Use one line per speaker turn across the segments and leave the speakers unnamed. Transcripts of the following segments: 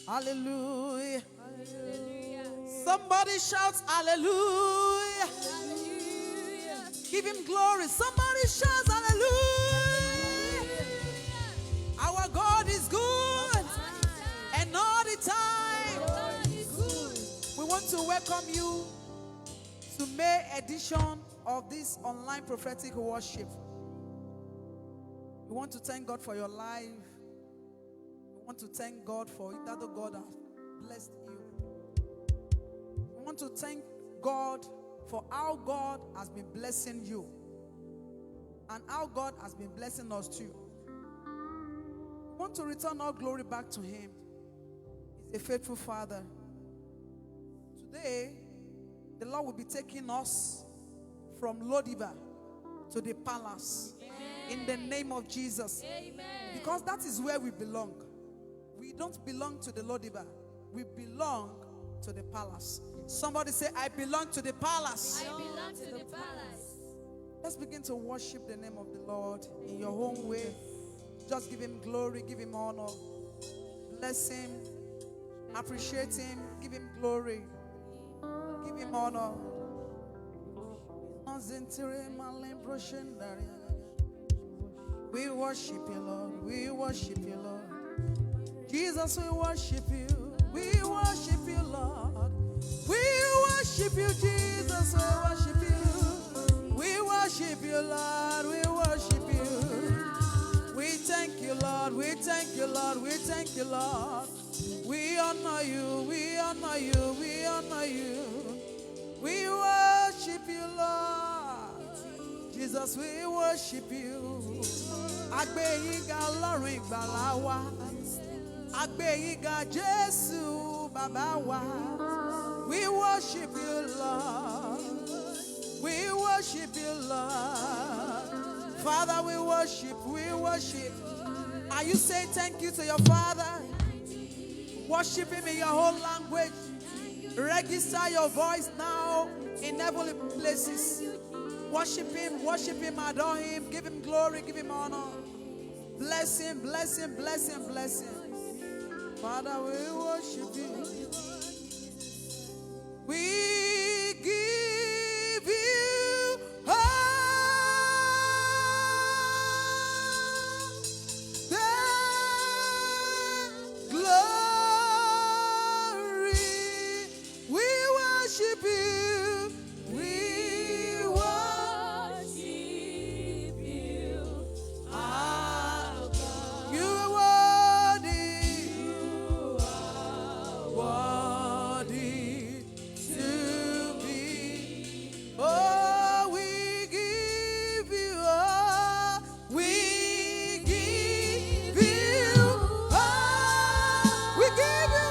Hallelujah. Hallelujah. Somebody shouts hallelujah. Hallelujah. Give him glory. Somebody shouts hallelujah. Hallelujah. Our God is good. And all the time. We want to welcome you to May edition of this online prophetic worship. We want to thank God for your life. We want to thank God for that God has blessed you. We want to thank God for how God has been blessing you and how God has been blessing us too. We want to return all glory back to Him. He's a faithful Father. Today, the Lord will be taking us from Lodebar to the palace. Amen. In the name of Jesus. Amen. Because that is where we belong. We don't belong to the Lodebar. We belong to the palace. Somebody say, I belong to the palace.
I belong to the palace.
Let's begin to worship the name of the Lord in your own way. Just give Him glory, give Him honor. Bless Him. Appreciate Him. Give Him glory. Give Him honor. We worship you, Lord. We worship you, Lord. Jesus, we worship you. We worship you, Lord. We worship you, Jesus. We worship you. We worship you, Lord. We worship you. We thank you, Lord. We thank you, Lord. We thank you, Lord. We honor you. We honor you. We honor you. We worship you, Lord. Jesus, we worship you. Agbeyiga Ọlọ́run ìgbàlà wa. Agbeyiga Jésù bàbá wa. We worship you, Lord. We worship you, Lord. Father, we worship. We worship. Are you saying thank you to your Father? Worship Him in your own language. Register your voice now in heavenly places. Worship Him, adore Him, give Him glory, give Him honor. Bless Him, bless Him, bless Him, bless Him. Father, we worship you. We give you all the glory. We worship you. We worship you. Our God. You are worthy. You are worthy to be. Oh, we give you all. We give you all. We give you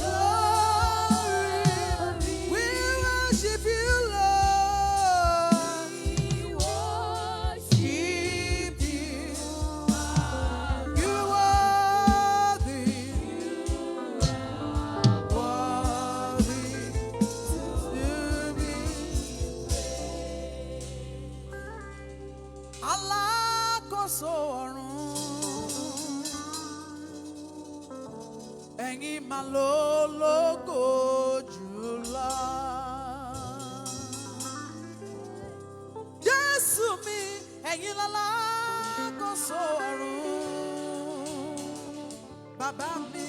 all. We worship you, Lord. We worship you. You are worthy. Worthy to be. Alákòóso ọ̀run, ẹ̀yin mà lólógo jùlọ. Jésù mi, ẹ̀yin lálákòóso ọ̀run. Bàbá mi,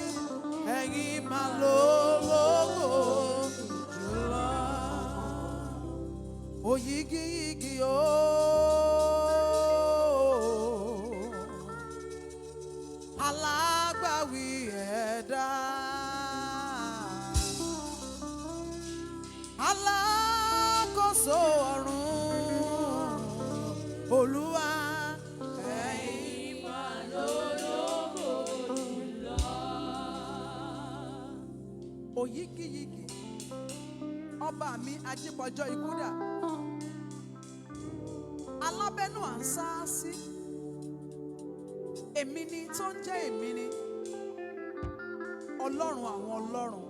ẹ̀yin mà lólógo jùlọ. Oyigiyigi o. Alágbàwí ẹ̀dá. Alákòóso ọ̀run. Olúwa, ẹ̀yin mà lólógo jùlọ. Oyigiyigi. Ọba mi ajípọ̀jọ́ ikú dà. Alábẹ́nú à ń sá sí. Èmi ni tó ń jẹ́ èmi ni. Ọlọ́run àwọn ọlọ́run.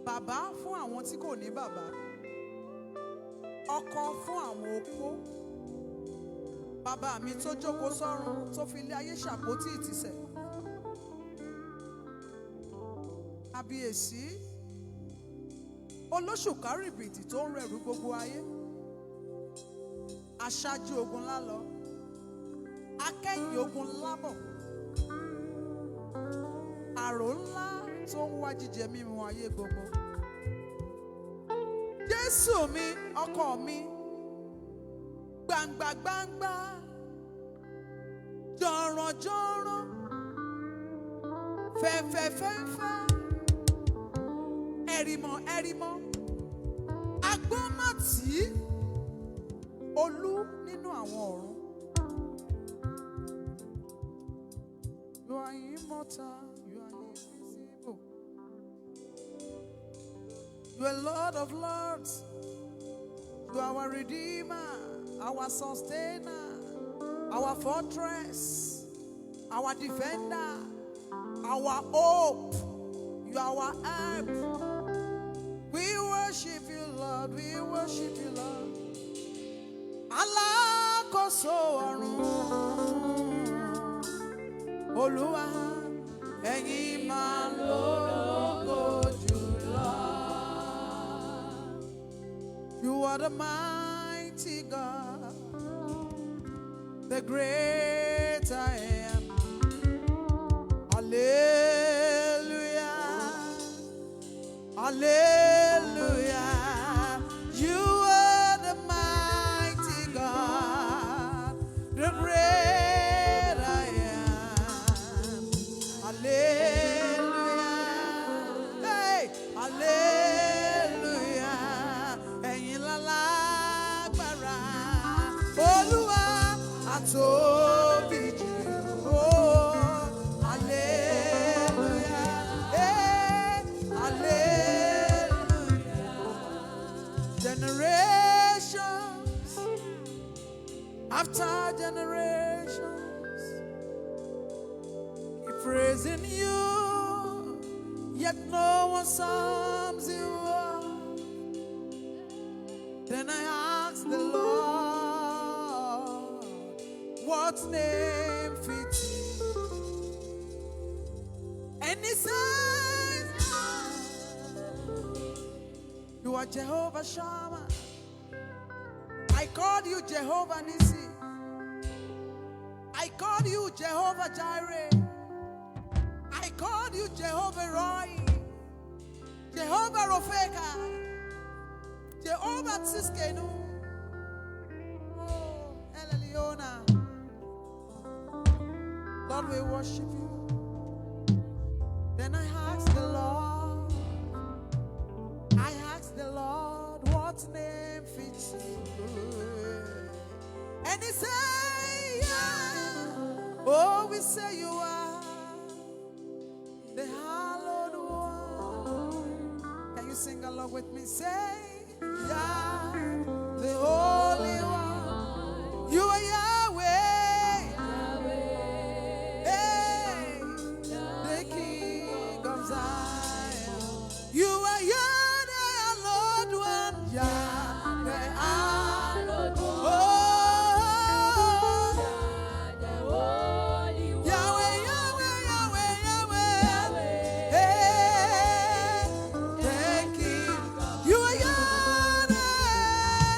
Bàbá fún àwọn tí kò ní bàbá. Ọkọ fún àwọn opó. Bàbá mi tó jókòó sọ́run tó fi ilé ayé ṣàpótí ìtìsẹ̀. Kábíyèsí olóṣùká rìbìtì tó ń rẹ̀rù gbogbo ayé. Aṣáájú ogun lálọ, akẹ́yìn ogun lábọ̀. Àrò ńlá tó ń wá jíjẹ mímu ayé gbogbo. Jésù mi, ọkọ mi, gbangba gbangba, jọ̀rọ̀ jọ̀rọ̀, fẹ́fẹ́ fẹ́fẹ́, ẹ̀rìmọ̀ ẹ̀rìmọ̀, agbọ́mọ̀tì, olú nínú àwọn ọ̀run. You are immortal, you are invisible. You are Lord of Lords. You are our Redeemer, our Sustainer, our Fortress, our Defender, our Hope. You are our help. We worship you, Lord. We worship you, Lord. Alákòóso ọ̀run, Olúwa, ẹ̀yin máa lógo jùlọ. You are the mighty God, the great I am. Hallelujah, hallelujah. You are the mighty God, the great I am. Hallelujah, hey, hallelujah. Ẹ̀yin lálágbára, Olúwa àtóbi jù. Oh, hallelujah, hey, hallelujah. Generations after generations keep praising you, yet no one sums you up. Then I asked the Lord, what name fits you? And he says, you are Jehovah Shammah. I called you Jehovah Nissi. I called you Jehovah Jireh. I called you Jehovah Roy, Jehovah Rofeka, Jehovah Tsiskenu. Oh, El Eliona. Lord, we worship you. Then I asked the Lord, what name fits you? And he said, yeah. Oh, we say you are the hallowed one. Can you sing along with me? Say, yeah, the holy one. You are Yahweh. Hey, the King of Zion. You are Yahweh, Lord one. Yahweh, Lord one. Oh, Yahweh, Yahweh, Yahweh, Yahweh. Hey, the King. You are Yahweh.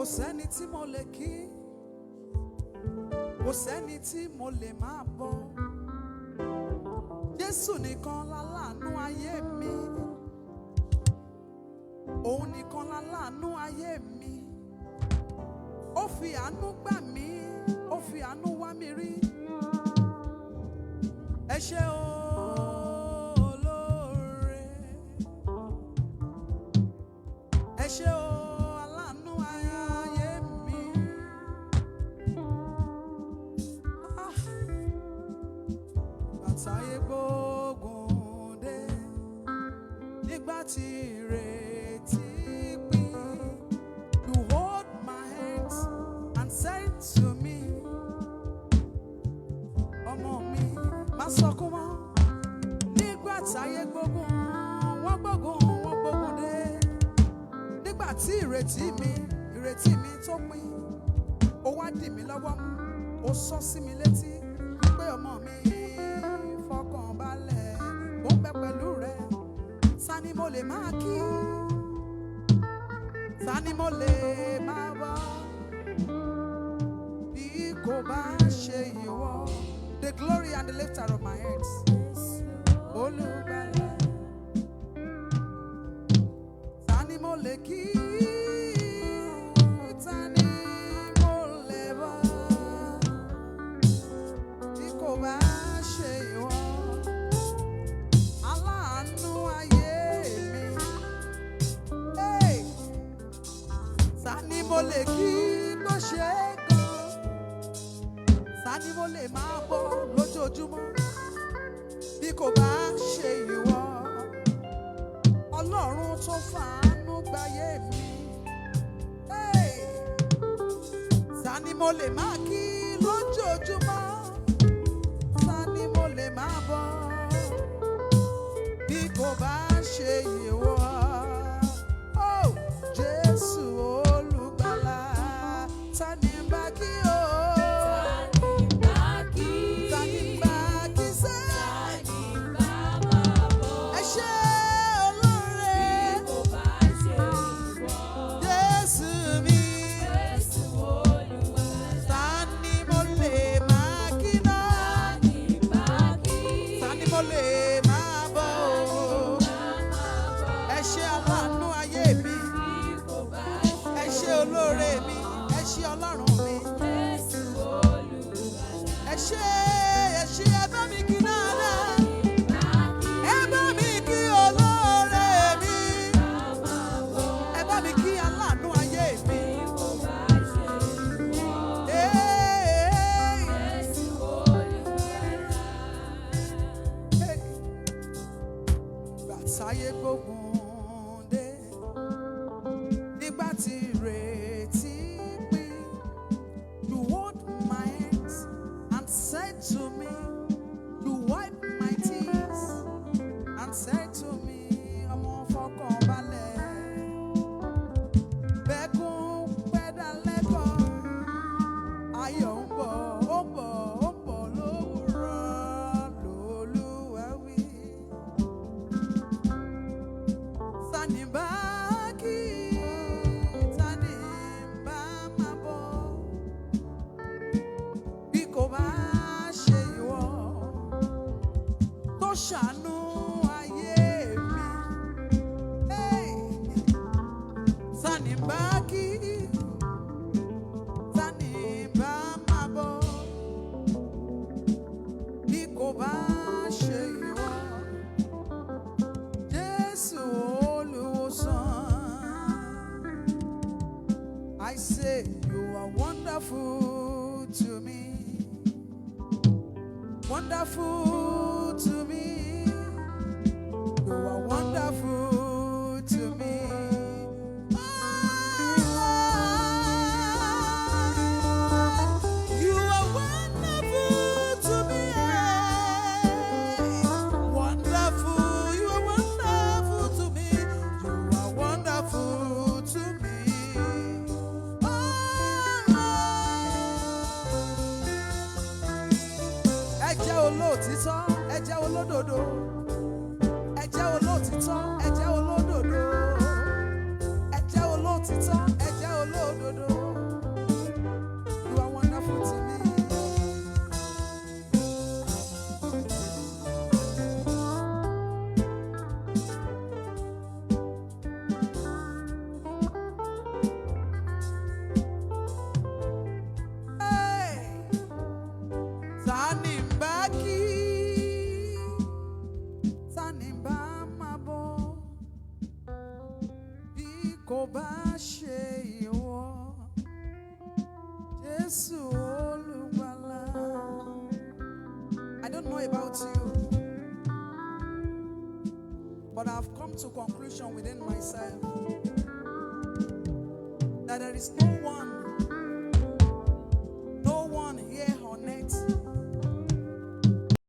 kò sẹ́ni tí mo lè kí, kò sẹ́ni tí mo lè máa bọ́. Jésù nìkan láláàánú ayé mi, òun nìkan láláàánú ayé mi. Ó fi àánú gbà mí, ó fi àánú wá mi rí. Ẹ ṣé olóore, ẹ ṣé o aláàánú ayé mi. Bàtàyé gbógun dé, nígbà tí ìrètí pín. You hold my hands and said to me, ọmọ mi, má sọkún mọ́. Nígbà táyé gbógun, wọ́n gbógun dé. Nígbà tí ìrètí mi tó pín, ó wá dì mí lọ́wọ́ mú, ó sọ sí mi létí pé ọmọ mi fọkàn balẹ̀, ó ń bẹ pẹ̀lú rẹ. Ta ni mo lè máa kí? Ta ni mo lè máa bọ́? Bí kò bá ṣe ìwọ, the glory and the lifter of my head, Olùgbàlà. Ta ni mo lè kí? Ta ni mo lè bọ́? Bí kò bá ṣe ìwọ, aláàánú ayé mi. Hey! Ta ni mo lè kí bó ṣe gan? Ta ni mo lè máa bọ́ lójoojúmọ́? Bí kò bá ṣe ìwọ, Ọlọ́run tó fàánú gbáyé mi. Hey! Ta ni mo lè máa kí lójoojúmọ́? Ta ni mo lè máa bọ́? Bí kò bá ṣe ìwọ, oh Jésù Olùgbàlà. Ta ni ń bá kí o? Ta ni ń bá kí sẹ́? Ẹ ṣé olóore, Jésù mi. Ta ni mo lè máa kí náà? Ta ni mo lè máa bọ́ o? Ẹ ṣé aláàánú ayé mi, ẹ ṣé olóore mi, ẹ ṣé Ọlọ́run mi. Ẹ ṣé ẹ bá mi kí dáadáa, ẹ bá mi kí olóore mi, ẹ bá mi kí aláàánú ayé mi. Bàtàyé gbógun dé, nígbà tí ìrètí pín. You hold my hands and said to me, you wipe my tears and said to me, ọmọ fọkàn balẹ̀. Bẹ́kún pẹ́dà lẹ́kọ̀ọ́, ayọ̀ ń bọ̀ lówùúrọ̀ lÓlúwa wí. Ta ni bá kí? Ta ni bá máa bọ́? Bí kò bá ṣe ìwọ tó ṣàánú ayé mi. Hey! Ta ni bá kí? Ta ni bá máa bọ́? Bí kò bá ṣe ìwọ, Jésù Olùwòsàn. I say you are wonderful to me, wonderful to me. You are wonderful to me. You are wonderful to me. Wonderful, you are wonderful to me. You are wonderful to me. Ẹ jẹ́ olóòtítọ́, ẹ jẹ́ olódodo. Ẹ jẹ́ olóòtítọ́, ẹ jẹ́ olódodo. Ẹ jẹ́ olóòtítọ́, ẹ jẹ́ olódodo. about you, but I've come to conclusion within myself that there is no one